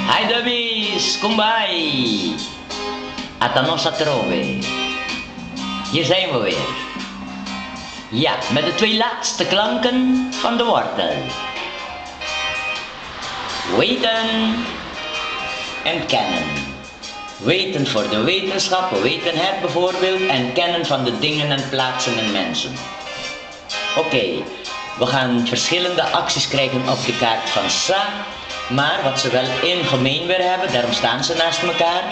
Hi dummies, kumbay! At ano sa trove? Hier zijn we weer. Ja, met de twee laatste klanken van de wortel. Weten en kennen. Weten voor de wetenschap, we weten het bijvoorbeeld, en kennen van de dingen en plaatsen en mensen. Oké, we gaan verschillende acties krijgen op de kaart van Sa, maar wat ze wel in gemeen weer hebben, daarom staan ze naast elkaar,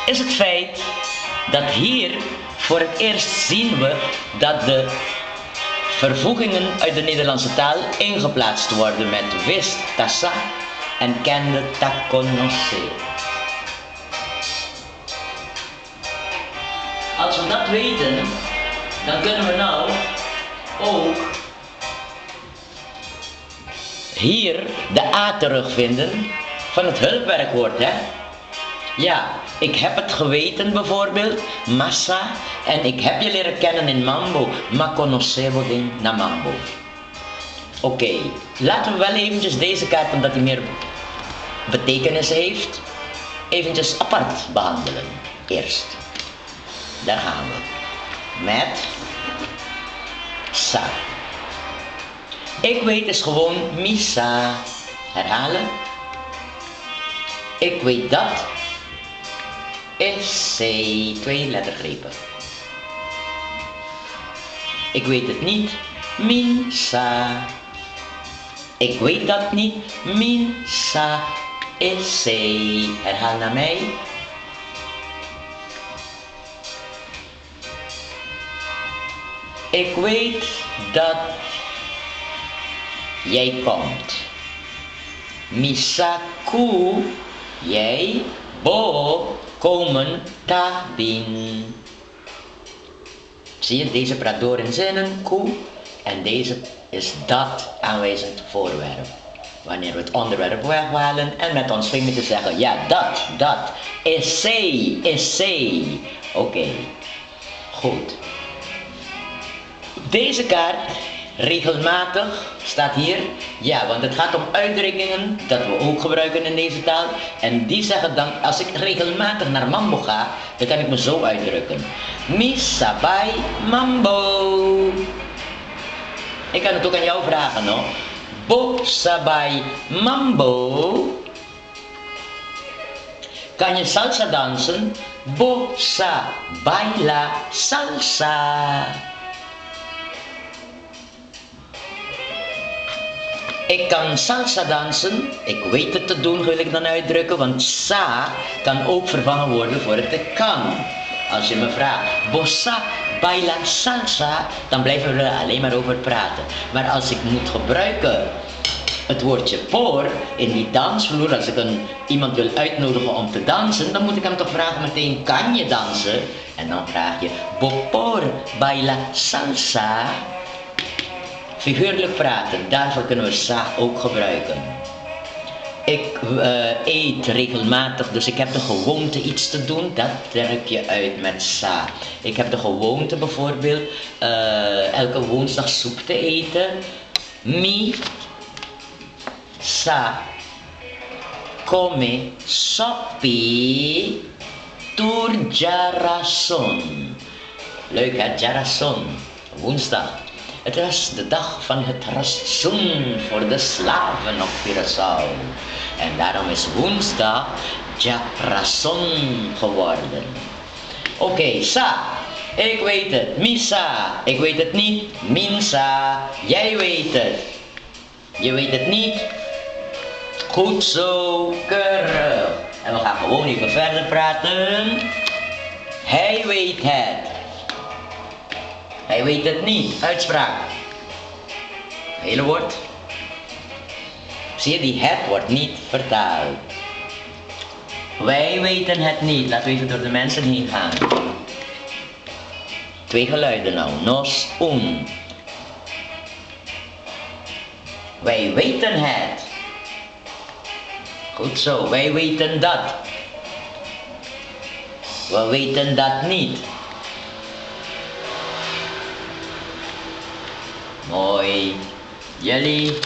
is het feit dat hier voor het eerst zien we dat de vervoegingen uit de Nederlandse taal ingeplaatst worden met wist, tassa, en kende, ta conoce. Als we dat weten, dan kunnen we nou ook hier de A terugvinden van het hulpwerkwoord, hè? Ja, ik heb het geweten bijvoorbeeld, massa, en ik heb je leren kennen in mambo, ma conocevo na mambo. Oké, laten we wel eventjes deze kaart, omdat die meer betekenis heeft, eventjes apart behandelen. Eerst, daar gaan we, met sa. Ik weet is gewoon misa. Herhalen. Ik weet dat is C, twee lettergrepen. Ik weet het niet, minsa. Ik weet dat niet, minsa is C. Herhaal naar mij. Ik weet dat jij komt. Misaku, jij, bo, komen, tabin. Zie je, deze praat door in zinnen, ku, en deze is dat aanwijzend voorwerp. Wanneer we het onderwerp weghalen en met ons vingertje zeggen, ja, dat, is C. Oké, goed. Deze kaart, regelmatig, staat hier, ja, want het gaat om uitdrukkingen dat we ook gebruiken in deze taal. En die zeggen dan, als ik regelmatig naar mambo ga, dan kan ik me zo uitdrukken. Mi sabay mambo. Ik kan het ook aan jou vragen, no? Bo sabay mambo. Kan je salsa dansen? Bo sa baila salsa. Ik kan salsa dansen, ik weet het te doen, wil ik dan uitdrukken, want sa kan ook vervangen worden voor het ik kan. Als je me vraagt, bossa, baila, salsa, dan blijven we er alleen maar over praten. Maar als ik moet gebruiken het woordje por in die dansvloer, als ik iemand wil uitnodigen om te dansen, dan moet ik hem toch vragen meteen, kan je dansen? En dan vraag je, bopor, baila, salsa. Figuurlijk praten, daarvoor kunnen we sa ook gebruiken. Ik eet regelmatig, dus ik heb de gewoonte iets te doen, dat druk je uit met sa. Ik heb de gewoonte bijvoorbeeld elke woensdag soep te eten. Mi sa come sopi tur jarason. Leuk hè, jarason, woensdag. Het was de dag van het rastsoen voor de slaven op Curaçao. En daarom is woensdag Jarason geworden. Oké, sa. Ik weet het. Misa. Ik weet het niet. Minsa. Jij weet het. Je weet het niet. Goed zo. Keurig. En we gaan gewoon even verder praten. Hij weet het. Hij weet het niet. Uitspraak. Hele woord. Zie je, die het wordt niet vertaald. Wij weten het niet. Laten we even door de mensen heen gaan. Twee geluiden nou. Nos, Wij weten het. Goed zo. Wij weten dat. We weten dat niet. Mooi. Jullie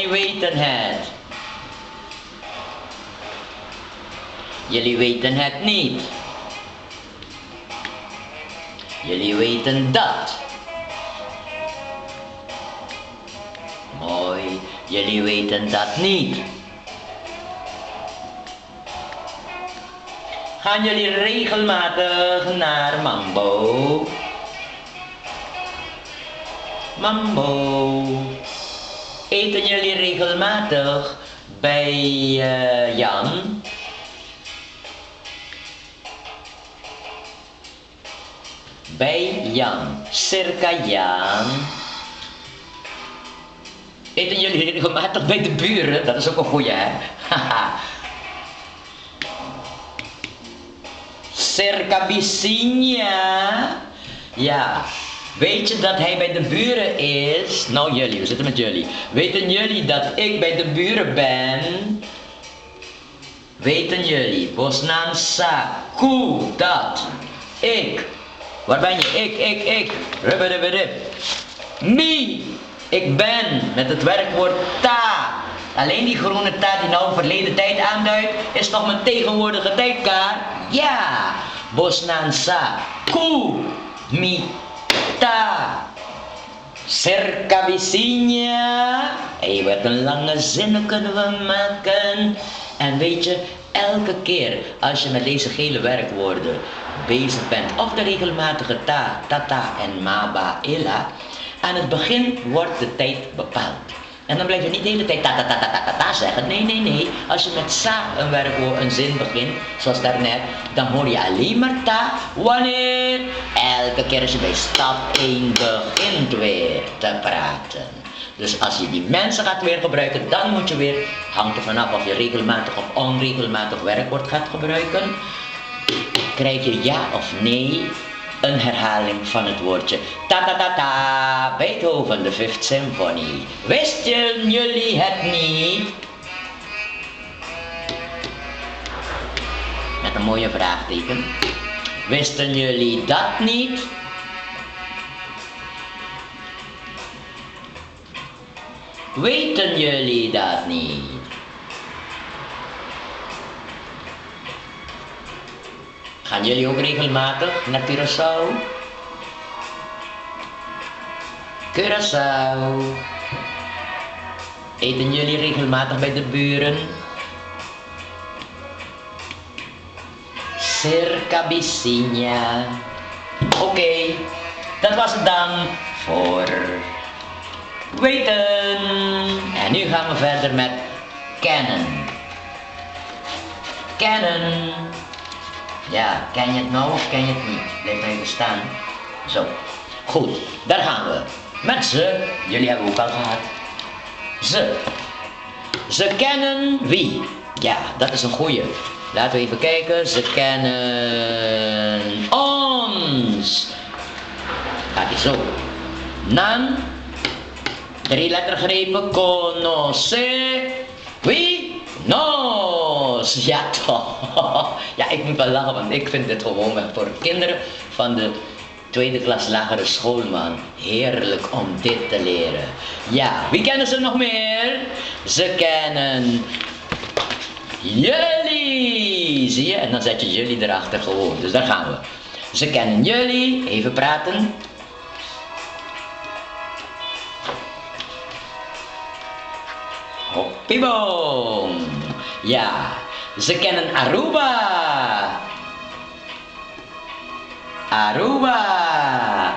weten het. Jullie weten het niet. Jullie weten dat. Mooi, jullie weten dat niet. Gaan jullie regelmatig naar Mambo? Mambo. Eten jullie regelmatig bij Jan? Bij Jan, circa Jan. Eten jullie regelmatig bij de buren? Dat is ook een goeie, hè? Haha. Circa Bicinia. Ja. Weet je dat hij bij de buren is? Nou jullie, we zitten met jullie. Weten jullie dat ik bij de buren ben? Weten jullie? Bosnan sa. Koe, dat. Ik. Waar ben je? Ik. Rubberubberub. Mi. Ik ben. Met het werkwoord ta. Alleen die groene ta die nou verleden tijd aanduidt, is nog mijn tegenwoordige tijdkaart. Ja. Bosnan sa. Koe. Mi. Ta. Circa Bicinia. Hey, wat een lange zinnen kunnen we maken. En weet je, elke keer als je met deze gele werkwoorden bezig bent, of de regelmatige ta, tata en maba, illa, aan het begin wordt de tijd bepaald. En dan blijf je niet de hele tijd ta ta ta ta ta ta zeggen. Nee. Als je met sa een werkwoord, een zin begint, zoals daarnet, dan hoor je alleen maar ta. Wanneer? Elke keer als je bij stap 1 begint weer te praten. Dus als je die mensen gaat weer gebruiken, dan moet je weer, hangt er vanaf of je regelmatig of onregelmatig werkwoord gaat gebruiken. Krijg je ja of nee een herhaling van het woordje ta ta ta ta, Beethoven, de Fifth Symphony. Wisten jullie het niet? Met een mooie vraagteken. Wisten jullie dat niet? Weten jullie dat niet? Gaan jullie ook regelmatig naar Curaçao? Curaçao. Eten jullie regelmatig bij de buren? Circa Bicinia. Oké, dat was het dan voor weten. En nu gaan we verder met kennen. Kennen. Ja, ken je het nou of ken je het niet? Blijf maar even staan. Zo. Goed, daar gaan we. Met ze. Jullie hebben ook al gehad. Ze. Ze kennen wie? Ja, dat is een goeie. Laten we even kijken. Ze kennen ons. Gaat ie zo. Nan. 3 lettergrepen. Conoce. Wie? Nos. Ja toch. Ja, ik moet wel lachen, want ik vind dit gewoon voor kinderen van de tweede klas lagere school, man. Heerlijk om dit te leren. Ja, wie kennen ze nog meer? Ze kennen jullie. Zie je? En dan zet je jullie erachter gewoon. Dus daar gaan we. Ze kennen jullie. Even praten. Hoppieboom. Ja, ze kennen Aruba. Aruba.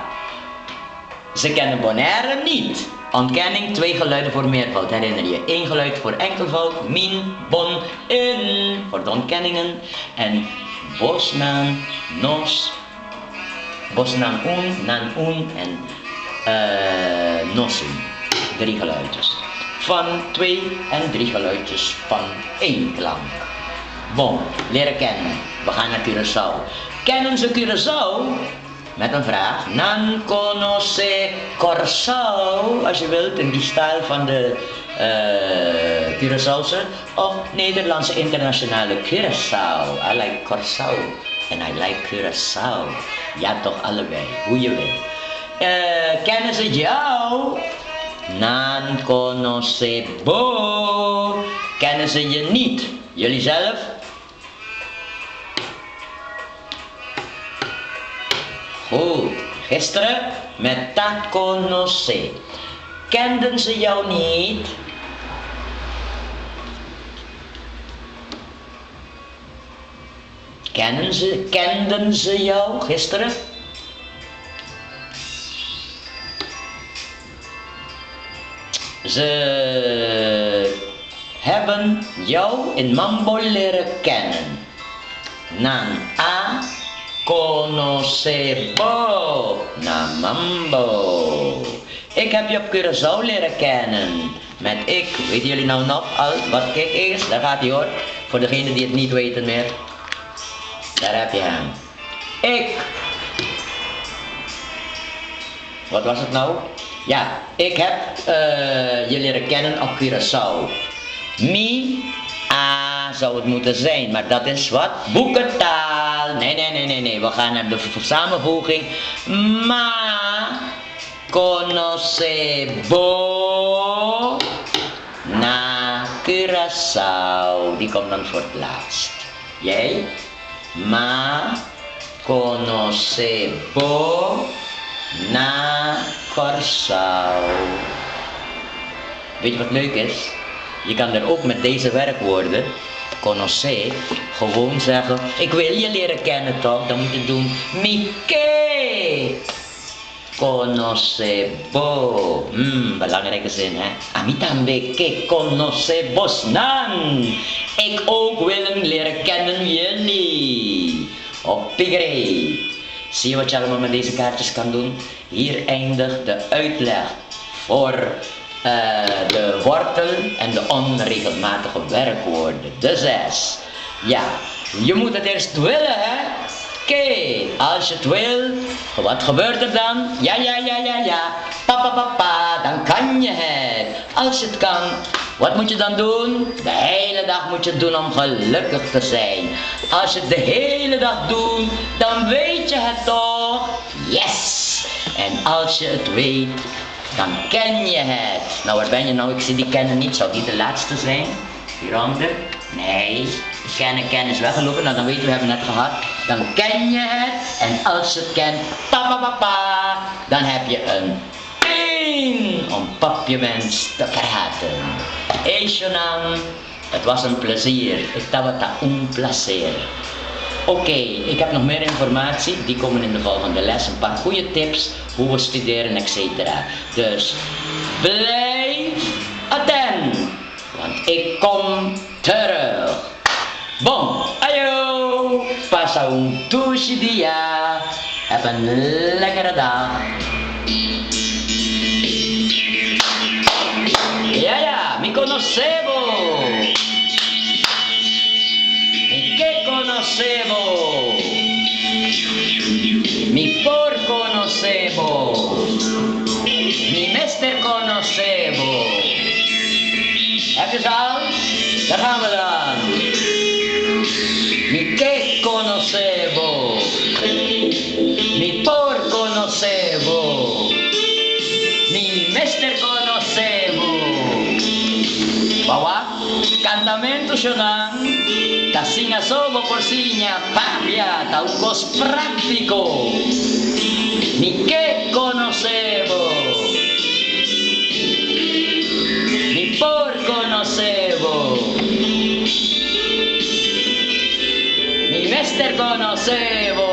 Ze kennen Bonaire niet. Ontkenning, 2 geluiden voor meervoud, herinner je. 1 geluid voor enkelvoud, min, bon, in, voor de ontkenningen. En bosnan, nos, bosnan nan en nossen. 3 geluidjes. Van 2 en 3 geluidjes van 1 klank. Bon, leren kennen. We gaan naar Curaçao. Kennen ze Curaçao? Met een vraag. Nan conoce Curaçao, als je wilt, in die stijl van de Curaçaose of Nederlandse internationale Curaçao. I like Curaçao en I like Curaçao. Ja, toch allebei, hoe je wil. Kennen ze jou? Nan conoce bo. Kennen ze je niet? Jullie zelf? gisteren met ta conoce. Kenden ze jou niet? Kenden ze jou gisteren? Ze hebben jou in Mambo leren kennen. Nan a conocebo na Mambo. Ik heb je op Curaçao leren kennen. Met ik. Weten jullie nou nog al wat ik is? Daar gaat hij hoor. Voor degenen die het niet weten meer. Daar heb je hem. Ik. Wat was het nou? Ja, ik heb je leren kennen op Curaçao. Mi, zou het moeten zijn, maar dat is wat? Boekentaal. Nee. We gaan naar de samenvoeging. Ma, conocebo, na Curaçao. Die komt dan voor het laatst. Jij? Ma, conocebo, na Curaçao. Weet je wat leuk is? Je kan er ook met deze werkwoorden, conocer, gewoon zeggen, ik wil je leren kennen toch? Dan moet je doen, mi que conocebo. Belangrijke zin hè. A mí también que conocebos nan. Ik ook willen leren kennen jullie. Oppigreep. Zie je wat je allemaal met deze kaartjes kan doen? Hier eindigt de uitleg voor de wortel en de onregelmatige werkwoorden. De 6. Ja, je moet het eerst willen hè. Oké, als je het wil, wat gebeurt er dan? Ja. Papa, dan kan je het. Als je het kan, wat moet je dan doen? De hele dag moet je het doen om gelukkig te zijn. Als je het de hele dag doet, dan weet je het toch? Yes! En als je het weet, dan ken je het. Nou, waar ben je nou? Ik zie die kennen niet. Zou die de laatste zijn? Hieronder? Nee. Kennen is weggelopen. Nou, dan weten we hebben het net gehad. Dan ken je het. En als je het kent, papa, dan heb je een 10 om papje wens te praten. Eishonan, het was een plezier. Ik tabata un placer. Oké, ik heb nog meer informatie, die komen in de volgende les. Een paar goede tips, hoe we studeren, etc. Dus blijf attent, want ik kom terug. Bon, ayo, pasa un tushi dia. Heb een lekkere dag. Ja, mi conocebo. ¿Qué conocebo? Mi por conocebo. Mi meester conocebo. Heb je ze al? Daar gaan we dan. Mi que conocebo. Mi por conocebo. Mi meester conocebo. Bawa, cantamento shonan. Tasinga sobo porciña, papia, taucos práctico. Ni que conocebo. Ni por conocebo. Mi mester conocebo.